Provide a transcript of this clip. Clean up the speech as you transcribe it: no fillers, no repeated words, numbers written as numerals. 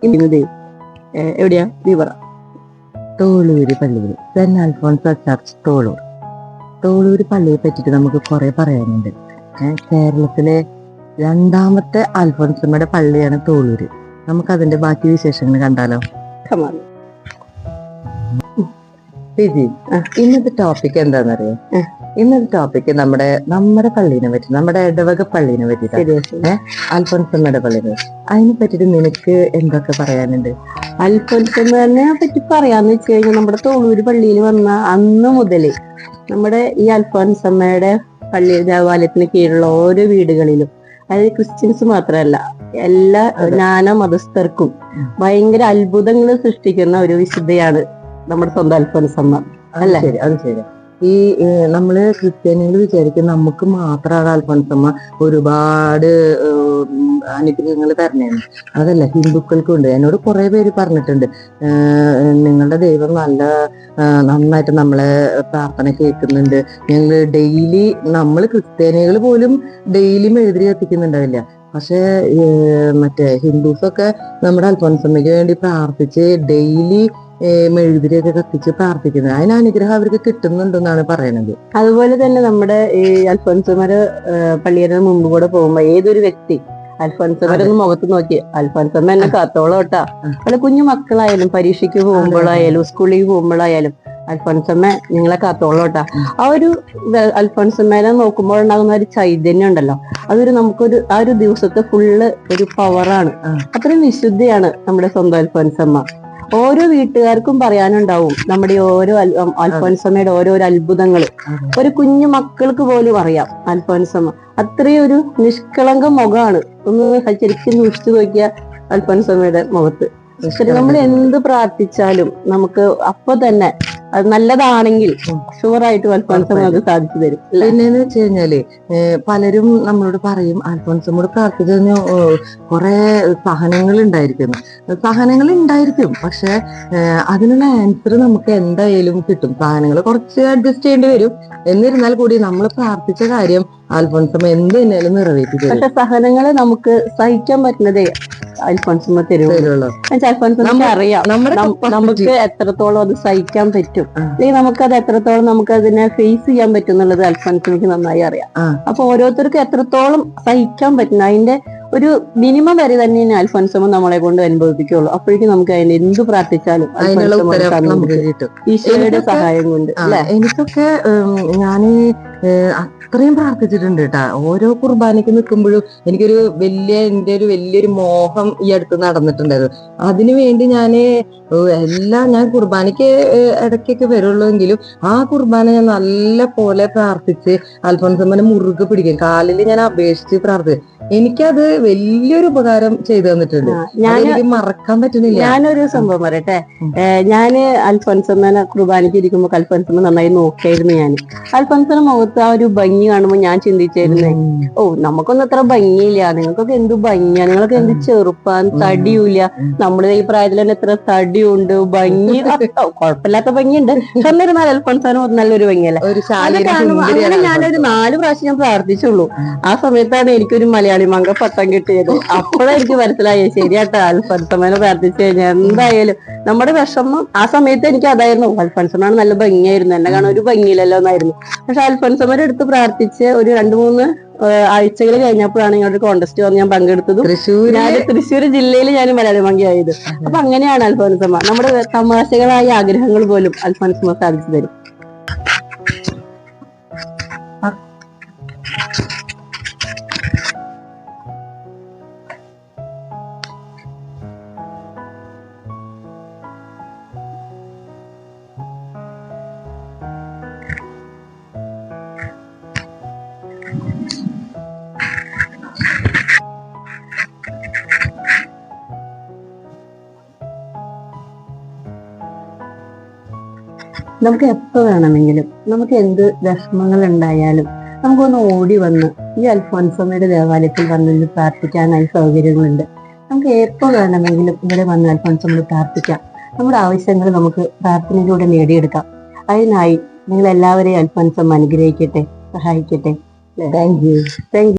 ഇന്നത് എവിടെയാ നീ പറ. തോളൂര് പള്ളിയിൽ സെന്റ് അൽഫോൺസ് ചർച്ച് തോളൂര് പള്ളിയെ പറ്റിയിട്ട് നമുക്ക് കുറെ പറയാനുണ്ട്. കേരളത്തിലെ രണ്ടാമത്തെ അൽഫോൻസമ്മയുടെ പള്ളിയാണ് തോളൂര്. നമുക്ക് അതിന്റെ ബാക്കി വിശേഷങ്ങൾ കണ്ടാലോ? ചേച്ചി, ഇന്നത്തെ ടോപ്പിക് എന്താണെന്നറിയോ? ഇന്നത്തെ ടോപ്പിക് നമ്മുടെ പള്ളീനെ പറ്റി, നമ്മുടെ ഇടവക പള്ളീനെ പറ്റിയിട്ട്, അൽഫോൻസമ്മയുടെ പള്ളിനെ. അതിനെ പറ്റിട്ട് നിനക്ക് എന്തൊക്കെ പറയാനുണ്ട്? അൽഫോൻസമ്മനെ പറ്റി പറയാന്ന് വെച്ച് കഴിഞ്ഞാൽ നമ്മുടെ തോളൂര് പള്ളിയിൽ വന്ന അന്ന് മുതല് നമ്മുടെ ഈ അൽഫോൻസമ്മയുടെ പള്ളി ദേവാലയത്തിന് കീഴിലുള്ള ഓരോ വീടുകളിലും, അതായത് ക്രിസ്ത്യൻസ് മാത്രമല്ല എല്ലാ നാനാ മതസ്ഥർക്കും ഭയങ്കര അത്ഭുതങ്ങൾ സൃഷ്ടിക്കുന്ന ഒരു വിശുദ്ധയാണ് നമ്മുടെ സ്വന്തം അൽഫോൻസമ്മ. അല്ലേ? അത് ശരി. ഈ നമ്മള് ക്രിസ്ത്യാനികൾ വിചാരിക്കും നമുക്ക് മാത്രമാണ് അൽഫോൻസമ്മ ഒരുപാട് അനുഗ്രഹങ്ങൾ തരണേന്ന്. അതല്ല, ഹിന്ദുക്കൾക്കും ഉണ്ട്. എന്നോട് കുറെ പേര് പറഞ്ഞിട്ടുണ്ട്, നിങ്ങളുടെ ദൈവം നന്നായിട്ട് നമ്മളെ പ്രാർത്ഥന കേൾക്കുന്നുണ്ട്. ഞങ്ങള് ഡെയിലി, നമ്മൾ ക്രിസ്ത്യാനികൾ പോലും ഡെയിലി മെഴുതിരി കത്തിക്കുന്നുണ്ടാവില്ല. പക്ഷെ മറ്റേ ഹിന്ദുസൊക്കെ നമ്മുടെ അൽഫോൻസമ്മയ്ക്ക് വേണ്ടി പ്രാർത്ഥിച്ച് ഡെയിലി മെഴുതിരിയൊക്കെ കത്തിച്ച് പ്രാർത്ഥിക്കുന്നത്. അതിന് അനുഗ്രഹം അവർക്ക് കിട്ടുന്നുണ്ടെന്നാണ് പറയണത്. അതുപോലെ തന്നെ നമ്മുടെ ഈ അൽഫോൻസമ്മയുടെ പള്ളിയുടെ മുമ്പ് കൂടെ പോകുമ്പോ ഏതൊരു വ്യക്തി അൽഫോൻസമ്മയുടെ മുഖത്ത് നോക്കി അൽഫോൻസമ്മ എന്നെ കാത്തോളം കേട്ടാ, പല കുഞ്ഞു മക്കളായാലും പരീക്ഷയ്ക്ക് പോകുമ്പോഴായാലും സ്കൂളിൽ പോകുമ്പോഴായാലും അൽഫോൻസമ്മ നിങ്ങളെ കാത്തോളം കേട്ടാ, ആ ഒരു അൽഫോൻസമ്മേനെ നോക്കുമ്പോൾ ഉണ്ടാകുന്ന ഒരു ചൈതന്യം ഉണ്ടല്ലോ, അതൊരു ആ ഒരു ദിവസത്തെ ഫുള്ള് ഒരു പവറാണ്. അത്രയും വിശുദ്ധിയാണ് നമ്മുടെ സ്വന്തം അൽഫോൻസമ്മ. ഓരോ വീട്ടുകാർക്കും പറയാനുണ്ടാവും നമ്മുടെ ഓരോ അൽഫോൻസമ്മയുടെ ഓരോരോ അത്ഭുതങ്ങൾ. ഒരു കുഞ്ഞു മക്കൾക്ക് പോലും അറിയാം അൽഫോൻസമ്മ. അത്രയും ഒരു നിഷ്കളങ്ക മുഖമാണ്. ഒന്ന് ശരിക്കും സൂക്ഷിച്ചു നോക്കിയ അൽഫോൻസമ്മയുടെ മുഖത്ത് നമ്മൾ എന്ത് പ്രാർത്ഥിച്ചാലും നമുക്ക് അപ്പൊ തന്നെ അത് നല്ലതാണെങ്കിൽ ഷുവറായിട്ടും അൽഫോൻസമ്മ അത് സാധിച്ചു തരും. പിന്നെന്ന് വെച്ച് കഴിഞ്ഞാല് പലരും നമ്മളോട് പറയും അൽഫോൻസമ്മോട് പ്രാർത്ഥിച്ചു കുറെ സഹനങ്ങൾ ഉണ്ടായിരിക്കും. പക്ഷെ അതിനുള്ള ആൻസർ നമുക്ക് എന്തായാലും കിട്ടും. സഹനങ്ങൾ കുറച്ച് അഡ്ജസ്റ്റ് ചെയ്യേണ്ടി വരും. എന്നിരുന്നാൽ കൂടി നമ്മൾ പ്രാർത്ഥിച്ച കാര്യം അൽഫോൻസമ്മ എന്ത് തന്നെയാലും നിറവേറ്റി തരും. പക്ഷെ സഹനങ്ങളെ നമുക്ക് സഹിക്കാൻ പറ്റുന്നതേ അൽഫോൻസമ്മ തരുള്ളൂ. അൽഫോൻസമ്മ അറിയാം നമുക്ക് എത്രത്തോളം അത് സഹിക്കാൻ പറ്റും, അല്ലെങ്കിൽ നമുക്കത് എത്രത്തോളം നമുക്ക് അതിനെ ഫേസ് ചെയ്യാൻ പറ്റും എന്നുള്ളത് അൽഫോൻസമ്മയ്ക്ക് നന്നായി അറിയാം. അപ്പൊ ഓരോരുത്തർക്കും എത്രത്തോളം സഹിക്കാൻ പറ്റുന്ന അതിന്റെ ഒരു മിനിമം വരെ തന്നെ അൽഫോൻസമ്മ നമ്മളെ കൊണ്ട് അനുഭവിപ്പിക്കുള്ളൂ. അപ്പോഴേക്കും നമുക്ക് അതിന് എന്ത് പ്രാർത്ഥിച്ചാലും ഈശോയുടെ സഹായം കൊണ്ട്. എനിക്കൊക്കെ ഞാന് അത്രയും പ്രാർത്ഥിച്ചിട്ടുണ്ട് കേട്ടാ. ഓരോ കുർബാനയ്ക്ക് നിൽക്കുമ്പോഴും എന്റെ ഒരു വലിയൊരു മോഹം ഈ അടുത്ത് നടന്നിട്ടുണ്ടായിരുന്നു. അതിനുവേണ്ടി ഞാൻ കുർബാനയ്ക്ക് ഇടയ്ക്കൊക്കെ വരുള്ളൂ എങ്കിലും ആ കുർബാന ഞാൻ നല്ല പോലെ പ്രാർത്ഥിച്ച് അൽഫോൻസമ്മനെ മുറുകെ പിടിക്കും. കാലിൽ ഞാൻ അപേക്ഷിച്ച് പ്രാർത്ഥിച്ചു. എനിക്കത് വലിയൊരു ഉപകാരം ചെയ്തു തന്നിട്ടുണ്ട്. എനിക്ക് മറക്കാൻ പറ്റുന്നില്ല. ഞാനൊരു സംഭവം പറയട്ടെ. ഞാന് അൽഫോൻസമ്മനെ കുർബാനയ്ക്ക് ഇരിക്കുമ്പോ അൽഫോൻസമ്മ നന്നായി നോക്കിയായിരുന്നു. ഞാൻ അൽഫോൻസമ്മ മുഖത്ത് ആ ഒരു ഭംഗി കാണുമ്പോൾ ഞാൻ ചിന്തിച്ചായിരുന്നേ, നമുക്കൊന്നും അത്ര ഭംഗിയില്ല, നിങ്ങൾക്കൊക്കെ എന്ത് ഭംഗിയാ, നിങ്ങൾക്ക് എന്ത് ചെറുപ്പാൻ, തടിയൂല്ല. നമ്മുടെ ഈ പ്രായത്തിൽ തന്നെ എത്ര തടിയുണ്ട്, ഭംഗി കുഴപ്പമില്ലാത്ത ഭംഗിയുണ്ട്. എന്നിരുന്നാൽ അൽഫോൻസമ്മ നല്ലൊരു ഭംഗിയല്ല. അങ്ങനെ ഞാനൊരു 4 പ്രാവശ്യം ഞാൻ പ്രാർത്ഥിച്ചുള്ളൂ. ആ സമയത്താണ് എനിക്കൊരു മലയാളി മംഗ പട്ടം കിട്ടിയത്. അപ്പോഴെനിക്ക് മനസ്സിലായി ശരിയാട്ടാ, അൽഫോൻസമ്മനെ പ്രാർത്ഥിച്ചു കഴിഞ്ഞാൽ എന്തായാലും നമ്മുടെ വിഷമം ആ സമയത്ത് എനിക്ക് അതായിരുന്നു. അൽഫോൻസമ്മ നല്ല ഭംഗിയായിരുന്നു, എന്നെ കാണാൻ ഒരു ഭംഗിയില്ലല്ലോ എന്നായിരുന്നു. പക്ഷെ അൽഫോൻസമ്മയുടെ അടുത്ത് പ്രാർത്ഥിച്ച് ഒരു 2-3 ആഴ്ചകൾ കഴിഞ്ഞപ്പോഴാണ് ഇങ്ങോട്ട് കോൺടെസ്റ്റ് വന്ന് ഞാൻ പങ്കെടുത്തതും തൃശ്ശൂർ ജില്ലയിൽ ഞാൻ മലയാളി മംഗയായത്. അപ്പൊ അങ്ങനെയാണ് അൽഫോൻസമ്മ നമ്മുടെ തമാശകളായ ആഗ്രഹങ്ങൾ പോലും അൽഫോൻസമ്മ സാധിച്ചു തരും. നമുക്ക് എപ്പോ വേണമെങ്കിലും, നമുക്ക് എന്ത് വിഷമങ്ങൾ ഉണ്ടായാലും നമുക്കൊന്ന് ഓടി വന്ന് ഈ അൽഫോൻസമ്മയുടെ ദേവാലയത്തിൽ വന്ന് പ്രാർത്ഥിക്കാനായി സൗകര്യങ്ങളുണ്ട്. നമുക്ക് എപ്പോ വേണമെങ്കിലും ഇവിടെ വന്ന് അൽഫോൻസമ്മയോട് പ്രാർത്ഥിക്കാം. നമ്മുടെ ആവശ്യങ്ങൾ നമുക്ക് പ്രാർത്ഥനയിലൂടെ നേടിയെടുക്കാം. അതിനായി നിങ്ങൾ എല്ലാവരെയും അൽഫോൻസമ്മ അനുഗ്രഹിക്കട്ടെ, സഹായിക്കട്ടെ. Thank you.